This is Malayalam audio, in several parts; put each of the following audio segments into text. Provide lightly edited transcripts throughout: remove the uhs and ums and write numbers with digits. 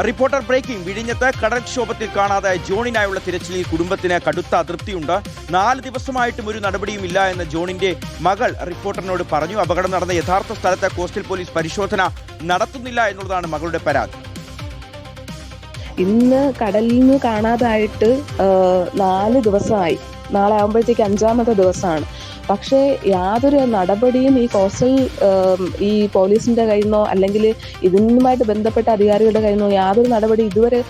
Reporter breaking. വിഴിഞ്ഞത്ത് കടൽക്ഷോഭത്തിൽ കാണാതായ ജോണിനായുള്ള തിരച്ചിലിൽ കുടുംബത്തിന് കടുത്ത അതൃപ്തിയുണ്ട്. 4 ദിവസമായിട്ടും ഒരു നടപടിയും ഇല്ല എന്ന് ജോണിന്റെ മകൾ റിപ്പോർട്ടറിനോട് പറഞ്ഞു. അപകടം നടന്ന യഥാർത്ഥ സ്ഥലത്ത് കോസ്റ്റൽ പോലീസ് പരിശോധന നടത്തുന്നില്ല എന്നുള്ളതാണ് മകളുടെ പരാതി. ഇന്ന് കടലിൽ നിന്ന് കാണാതായിട്ട് 4 ദിവസമായി. നാളെ ആകുമ്പോഴത്തേക്ക് 5ാമത്തെ ദിവസമാണ്. പക്ഷേ യാതൊരു നടപടിയും ഈ കോസ്റ്റൽ ഈ പോലീസിന്റെ കയ്യിൽ നിന്നോ അല്ലെങ്കിൽ ഇതിനുമായിട്ട് ബന്ധപ്പെട്ട അധികാരികളുടെ കയ്യിൽ നിന്നോ യാതൊരു നടപടി ഇതുവരെ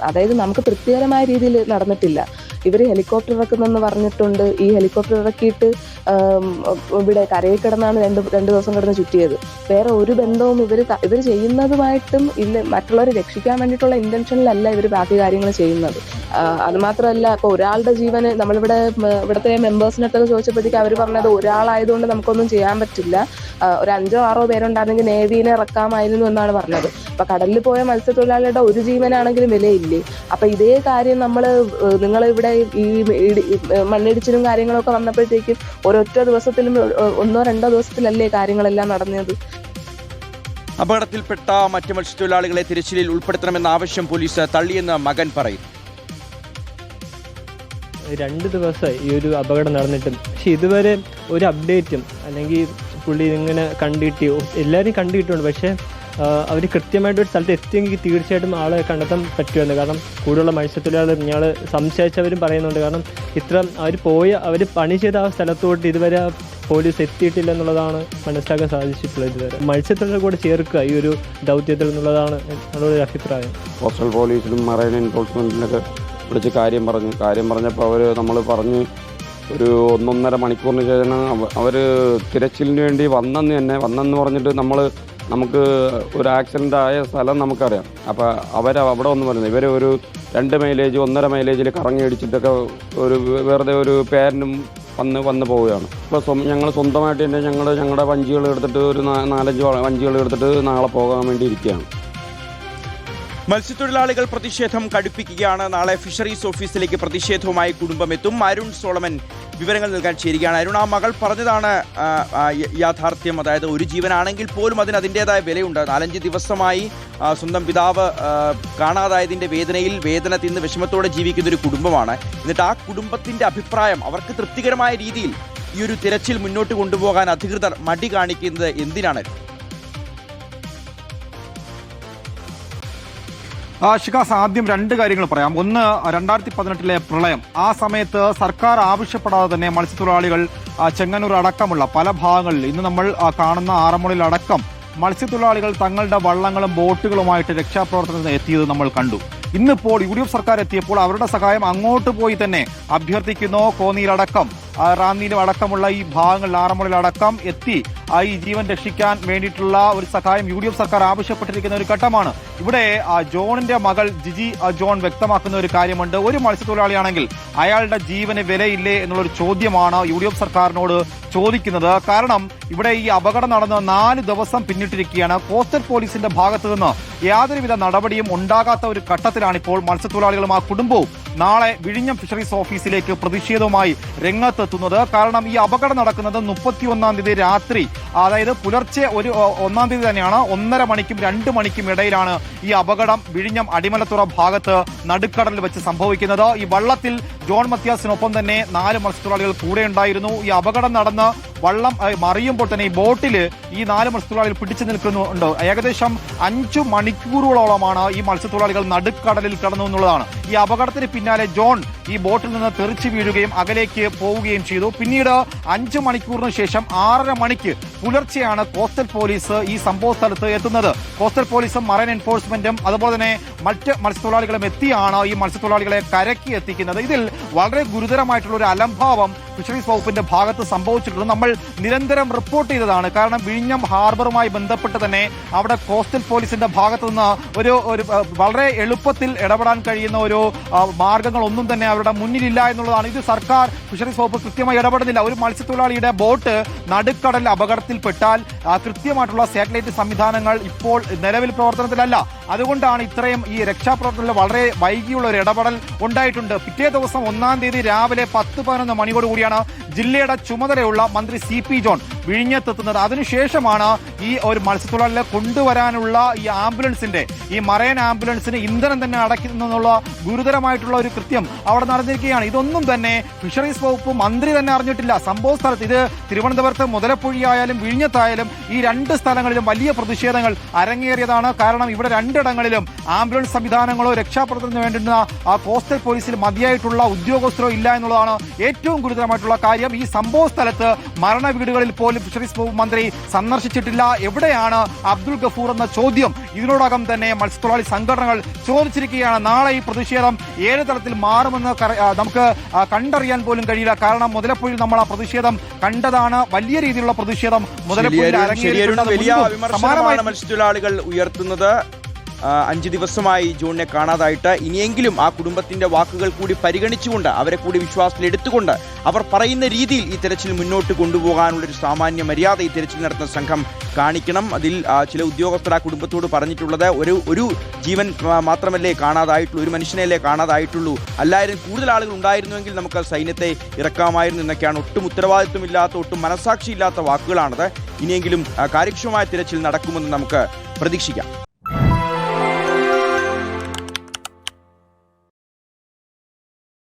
അതായത് നമുക്ക് തൃപ്തികരമായ രീതിയിൽ നടന്നിട്ടില്ല. ഇവർ ഹെലികോപ്റ്റർ ഇറക്കുന്നെന്ന് പറഞ്ഞിട്ടുണ്ട്. ഈ ഹെലികോപ്റ്റർ ഇറക്കിയിട്ട് ഇവിടെ കരയിൽ കിടന്നാണ് രണ്ട് ദിവസം കിടന്ന് ചുറ്റിയത്. വേറെ ഒരു ബന്ധവും ഇവർ ചെയ്യുന്നതുമായിട്ടും ഇല്ല. മറ്റുള്ളവരെ രക്ഷിക്കാൻ വേണ്ടിയിട്ടുള്ള ഇന്റൻഷനിലല്ല ഇവർ ബാക്കി കാര്യങ്ങൾ ചെയ്യുന്നത്. അതുമാത്രമല്ല, ഇപ്പോൾ ഒരാളുടെ ജീവന് ഇവിടുത്തെ മെമ്പേഴ്സിനൊക്കെ ചോദിച്ചപ്പോഴത്തേക്ക് അവർ പറഞ്ഞത് ഒരാളായതുകൊണ്ട് നമുക്കൊന്നും ചെയ്യാൻ പറ്റില്ല, ഒരു 5 or 6 പേരുണ്ടായിരുന്നെങ്കിൽ നേവിനെ ഇറക്കാമായിരുന്നു എന്നാണ് പറഞ്ഞത്. അപ്പൊ കടലിൽ പോയ മത്സ്യത്തൊഴിലാളിയുടെ ഒരു ജീവനാണെങ്കിലും വിലയില്ലേ? അപ്പൊ ഇതേ കാര്യം നിങ്ങൾ ഇവിടെ ഈ മണ്ണിടിച്ചിലും കാര്യങ്ങളൊക്കെ വന്നപ്പോഴത്തേക്കും ഒരൊറ്റ ദിവസത്തിലും 1 or 2 ദിവസത്തിലല്ലേ കാര്യങ്ങളെല്ലാം നടന്നത്? അപകടത്തിൽപ്പെട്ട മറ്റ് മത്സ്യത്തൊഴിലാളികളെ തിരച്ചിലിൽ ഉൾപ്പെടുത്തണമെന്ന ആവശ്യം പോലീസ് തള്ളിയെന്ന് മകൻ പറയും. 2 ദിവസമായി ഈ ഒരു അപകടം നടന്നിട്ടും, പക്ഷെ ഇതുവരെ ഒരു അപ്ഡേറ്റും അല്ലെങ്കിൽ പുള്ളി ഇങ്ങനെ കണ്ടിട്ട് എല്ലാവരും കണ്ടിട്ടുണ്ട്. പക്ഷേ അവർ കൃത്യമായിട്ടൊരു സ്ഥലത്ത് എത്തിയെങ്കിൽ തീർച്ചയായിട്ടും ആളെ കണ്ടെത്താൻ പറ്റുമെന്ന്. കാരണം കൂടുതലുള്ള മത്സ്യത്തൊഴിലാളികൾ ഞങ്ങൾ സംശയിച്ചവരും പറയുന്നുണ്ട്. കാരണം അവർ പണി ചെയ്ത ആ സ്ഥലത്തോട്ട് ഇതുവരെ പോലീസ് എത്തിയിട്ടില്ല എന്നുള്ളതാണ് മനസ്സിലാക്കാൻ സാധിച്ചിട്ടുള്ളത്. ഇതുവരെ മത്സ്യത്തൊഴിലാളികൾ കൂടെ ചേർക്കുക ഈ ഒരു ദൗത്യത്തിൽ എന്നുള്ളതാണ് ഞങ്ങളുടെ ഒരു അഭിപ്രായം. കോസ്റ്റൽ പോലീസിലും മറൈൻ എൻഫോഴ്സ്മെൻറ്റിലൊക്കെ വിളിച്ച് കാര്യം പറഞ്ഞപ്പോൾ നമ്മൾ പറഞ്ഞ് ഒരു 1.5 മണിക്കൂറിന് ശേഷം അവർ തിരച്ചിലിന് വേണ്ടി വന്നെന്ന് പറഞ്ഞിട്ട് നമുക്ക് ഒരു ആക്സിഡൻ്റ് ആയ സ്ഥലം നമുക്കറിയാം. അപ്പോൾ അവിടെ ഒന്നും പറയുന്നത് ഇവർ ഒരു 2 മൈലേജ് 1.5 മൈലേജിൽ കറങ്ങി അടിച്ചിട്ടൊക്കെ വെറുതെ ഒരു പേരനും വന്ന് പോവുകയാണ്. ഇപ്പോൾ ഞങ്ങൾ സ്വന്തമായിട്ട് തന്നെ ഞങ്ങളുടെ വഞ്ചികൾ എടുത്തിട്ട് ഒരു 4-5 വഞ്ചികൾ എടുത്തിട്ട് നാളെ പോകാൻ വേണ്ടി ഇരിക്കുകയാണ്. മത്സ്യത്തൊഴിലാളികൾ പ്രതിഷേധം കടുപ്പിക്കുകയാണ്. നാളെ ഫിഷറീസ് ഓഫീസിലേക്ക് പ്രതിഷേധവുമായി കുടുംബം എത്തും. അരുൺ സോളമൻ വിവരങ്ങൾ നൽകാൻ ചേരുകയാണ്. അരുൺ, ആ മകൾ പറഞ്ഞതാണ് യാഥാർത്ഥ്യം. അതായത് ഒരു ജീവനാണെങ്കിൽ പോലും അതിന് അതിൻ്റെതായ വിലയുണ്ട്. 4-5 ദിവസമായി സ്വന്തം പിതാവ് കാണാതായതിൻ്റെ വേദന തിന്ന് വിഷമത്തോടെ ജീവിക്കുന്ന ഒരു കുടുംബമാണ്. എന്നിട്ട് ആ കുടുംബത്തിൻ്റെ അഭിപ്രായം അവർക്ക് തൃപ്തികരമായ രീതിയിൽ ഈ ഒരു തിരച്ചിൽ മുന്നോട്ട് കൊണ്ടുപോകാൻ അധികൃതർ മടി കാണിക്കുന്നത് എന്തിനാണ്? ഷികാസ്, ആദ്യം 2 കാര്യങ്ങൾ പറയാം. ഒന്ന്, 2018 പ്രളയം. ആ സമയത്ത് സർക്കാർ ആവശ്യപ്പെടാതെ തന്നെ മത്സ്യത്തൊഴിലാളികൾ ചെങ്ങന്നൂർ അടക്കമുള്ള പല ഭാഗങ്ങളിൽ ഇന്ന് നമ്മൾ കാണുന്ന ആറന്മുളയിൽ അടക്കം മത്സ്യത്തൊഴിലാളികൾ തങ്ങളുടെ വള്ളങ്ങളും ബോട്ടുകളുമായിട്ട് രക്ഷാപ്രവർത്തനത്തിന് എത്തിയത് നമ്മൾ കണ്ടു. ഇന്നിപ്പോൾ UDF സർക്കാർ എത്തിയപ്പോൾ അവരുടെ സഹായം അങ്ങോട്ട് പോയി തന്നെ അഭ്യർത്ഥിക്കുന്നു. കോന്നിയിലടക്കം റാന്നിയിലും അടക്കമുള്ള ഈ ഭാഗങ്ങളിൽ ആറന്മുളയിലടക്കം എത്തി ഈ ജീവൻ രക്ഷിക്കാൻ വേണ്ടിയിട്ടുള്ള ഒരു സഹായം UDF സർക്കാർ ആവശ്യപ്പെട്ടിരിക്കുന്ന ഒരു ഘട്ടമാണ്. ഇവിടെ ജോണിന്റെ മകൾ ജിജി ജോൺ വ്യക്തമാക്കുന്ന ഒരു കാര്യമുണ്ട്. ഒരു മത്സ്യത്തൊഴിലാളിയാണെങ്കിൽ അയാളുടെ ജീവന് വിലയില്ലേ എന്നുള്ളൊരു ചോദ്യമാണ് UDF സർക്കാരിനോട് ചോദിക്കുന്നത്. കാരണം ഇവിടെ ഈ അപകടം നടന്ന് 4 ദിവസം പിന്നിട്ടിരിക്കുകയാണ്. കോസ്റ്റൽ പോലീസിന്റെ ഭാഗത്തു നിന്ന് യാതൊരുവിധ നടപടിയും ഉണ്ടാകാത്ത ഒരു ഘട്ടത്തിലാണ് ഇപ്പോൾ മത്സ്യത്തൊഴിലാളികളും ആ കുടുംബവും നാളെ വിഴിഞ്ഞം ഫിഷറീസ് ഓഫീസിലേക്ക് പ്രതിഷേധവുമായി രംഗത്തെത്തുന്നത്. കാരണം ഈ അപകടം നടക്കുന്നത് 31-ാം തീയതി രാത്രി, അതായത് പുലർച്ചെ 1-ാം തീയതി തന്നെയാണ്. 1:30 മണിക്കും 2 മണിക്കും ഇടയിലാണ് ഈ അപകടം വിഴിഞ്ഞം അടിമലത്തുറ ഭാഗത്ത് നടുക്കടലിൽ വെച്ച് സംഭവിക്കുന്നത്. ഈ വള്ളത്തിൽ ജോൺ മത്യാസിനൊപ്പം തന്നെ 4 മത്സ്യത്തൊഴിലാളികൾ കൂടെ ഉണ്ടായിരുന്നു. ഈ അപകടം നടന്ന് വള്ളം മറിയുമ്പോൾ തന്നെ ഈ ബോട്ടിൽ ഈ 4 മത്സ്യത്തൊഴിലാളികൾ പിടിച്ചു നിൽക്കുന്നുണ്ട്. ഏകദേശം 5 മണിക്കൂറുകളോളമാണ് ഈ മത്സ്യത്തൊഴിലാളികൾ നടുക്കടലിൽ കിടന്നു എന്നുള്ളതാണ്. ഈ അപകടത്തിന് പിന്നാലെ ജോൺ ഈ ബോട്ടിൽ നിന്ന് തെറിച്ചു വീഴുകയും അകലേക്ക് പോവുകയും ചെയ്തു. പിന്നീട് 5 മണിക്കൂറിന് ശേഷം 6:30 മണിക്ക് പുലർച്ചെയാണ് കോസ്റ്റൽ പോലീസ് ഈ സംഭവ സ്ഥലത്ത് എത്തുന്നത്. കോസ്റ്റൽ പോലീസും മറൈൻ എൻഫോഴ്സ്മെന്റും അതുപോലെ തന്നെ മറ്റ് മത്സ്യത്തൊഴിലാളികളും എത്തിയാണ് ഈ മത്സ്യത്തൊഴിലാളികളെ കരയ്ക്ക് എത്തിക്കുന്നത്. ഇതിൽ വളരെ ഗുരുതരമായിട്ടുള്ള ഒരു അലംഭാവം ഫിഷറീസ് വകുപ്പിന്റെ ഭാഗത്ത് സംഭവിച്ചിട്ടുണ്ട്. നമ്മൾ നിരന്തരം റിപ്പോർട്ട് ചെയ്തതാണ്. കാരണം വിഴിഞ്ഞം ഹാർബറുമായി ബന്ധപ്പെട്ട് തന്നെ അവിടെ കോസ്റ്റൽ പോലീസിന്റെ ഭാഗത്തു നിന്ന് ഒരു വളരെ എളുപ്പത്തിൽ ഇടപെടാൻ കഴിയുന്ന ഒരു മാർഗങ്ങളൊന്നും തന്നെ അവരുടെ മുന്നിലില്ല എന്നുള്ളതാണ്. ഇത് സർക്കാർ ഫിഷറീസ് വകുപ്പ് കൃത്യമായി ഇടപെടുന്നില്ല. ഒരു മത്സ്യത്തൊഴിലാളിയുടെ ബോട്ട് നടുക്കടലിൽ അപകടത്തിൽപ്പെട്ടാൽ കൃത്യമായിട്ടുള്ള സാറ്റലൈറ്റ് സംവിധാനങ്ങൾ ഇപ്പോൾ നിലവിൽ പ്രവർത്തനത്തിലല്ല. അതുകൊണ്ടാണ് ഇത്രയും ഈ രക്ഷാപ്രവർത്തനത്തിൽ വളരെ വൈകിയുള്ള ഒരു ഇടപെടൽ ഉണ്ടായിട്ടുണ്ട്. പിറ്റേ ദിവസം 1-ാം തീയതി രാവിലെ 10-11 മണിയോടുകൂടിയാണ് ജില്ലയുടെ ചുമതലയുള്ള മന്ത്രി CP ജോൺ വിഴിഞ്ഞത്തെത്തുന്നത്. അതിനുശേഷമാണ് ഈ ഒരു മത്സ്യത്തൊഴിലാളികളെ കൊണ്ടുവരാനുള്ള ഈ ആംബുലൻസിന്റെ ഈ മറൈൻ ആംബുലൻസിന് ഇന്ധനം തന്നെ അടയ്ക്കുന്നുള്ള ഗുരുതരമായിട്ടുള്ള ഒരു കൃത്യം അവിടെ നടന്നിരിക്കുകയാണ്. ഇതൊന്നും തന്നെ ഫിഷറീസ് വകുപ്പ് മന്ത്രി തന്നെ അറിഞ്ഞിട്ടില്ല. സംഭവ സ്ഥലത്ത് ഇത് തിരുവനന്തപുരത്ത് മുതലപ്പുഴയായാലും വിഴിഞ്ഞത്തായാലും ഈ രണ്ട് സ്ഥലങ്ങളിലും വലിയ പ്രതിഷേധങ്ങൾ അരങ്ങേറിയതാണ്. കാരണം ഇവിടെ രണ്ടിടങ്ങളിലും ആംബുലൻസ് സംവിധാനങ്ങളോ രക്ഷാപ്രവർത്തനത്തിന് വേണ്ടുന്ന കോസ്റ്റൽ പോലീസിൽ മതിയായിട്ടുള്ള ഉദ്യോഗസ്ഥരോ ഇല്ല എന്നുള്ളതാണ് ഏറ്റവും ഗുരുതരമായിട്ടുള്ള കാര്യം. ഈ സംഭവ സ്ഥലത്ത് മരണ വീടുകളിൽ പോലും ഫിഷറീസ് വകുപ്പ് മന്ത്രി സന്ദർശിച്ചിട്ടില്ല. എവിടെയാണ് അബ്ദുൾ ഗഫൂർ എന്ന ചോദ്യം ഇതിനോടകം തന്നെ മത്സ്യത്തൊഴിലാളി സംഘടനകൾ ചോദിച്ചിരിക്കുകയാണ്. നാളെ ഈ പ്രതിഷേധം ഏത് തലത്തിൽ മാറുമെന്ന് നമുക്ക് കണ്ടറിയാൻ പോലും കഴിയില്ല. കാരണം മുതലപ്പുഴയിൽ നമ്മൾ ആ പ്രതിഷേധം കണ്ടതാണ്. വലിയ രീതിയിലുള്ള പ്രതിഷേധം മുതലപ്പുഴയിൽ വലിയ വിമർശനമാണ് മത്സ്യത്തൊഴിലാളികൾ ഉയർത്തുന്നത്. 5 ദിവസമായി ജോണിനെ കാണാതായിട്ട്. ഇനിയെങ്കിലും ആ കുടുംബത്തിന്റെ വാക്കുകൾ കൂടി പരിഗണിച്ചുകൊണ്ട് അവരെ കൂടി വിശ്വാസത്തിലെടുത്തുകൊണ്ട് അവർ പറയുന്ന രീതിയിൽ ഈ തെരച്ചിൽ മുന്നോട്ട് കൊണ്ടുപോകാനുള്ളൊരു സാമാന്യ മര്യാദ ഈ തെരച്ചിൽ നടത്തുന്ന സംഘം കാണിക്കണം. അതിൽ ചില ഉദ്യോഗസ്ഥർ ആ കുടുംബത്തോട് പറഞ്ഞിട്ടുള്ളത് ഒരു ജീവൻ മാത്രമല്ലേ കാണാതായിട്ടുള്ളൂ, ഒരു മനുഷ്യനല്ലേ കാണാതായിട്ടുള്ളൂ, അല്ലായിരുന്നു കൂടുതൽ ആളുകൾ ഉണ്ടായിരുന്നുവെങ്കിൽ നമുക്ക് സൈന്യത്തെ ഇറക്കാമായിരുന്നു എന്നൊക്കെയാണ്. ഒട്ടും ഉത്തരവാദിത്വമില്ലാത്ത, ഒട്ടും മനസാക്ഷിയില്ലാത്ത വാക്കുകളാണത്. ഇനിയെങ്കിലും കാര്യക്ഷമമായ തിരച്ചിൽ നടക്കുമെന്ന് നമുക്ക് പ്രതീക്ഷിക്കാം.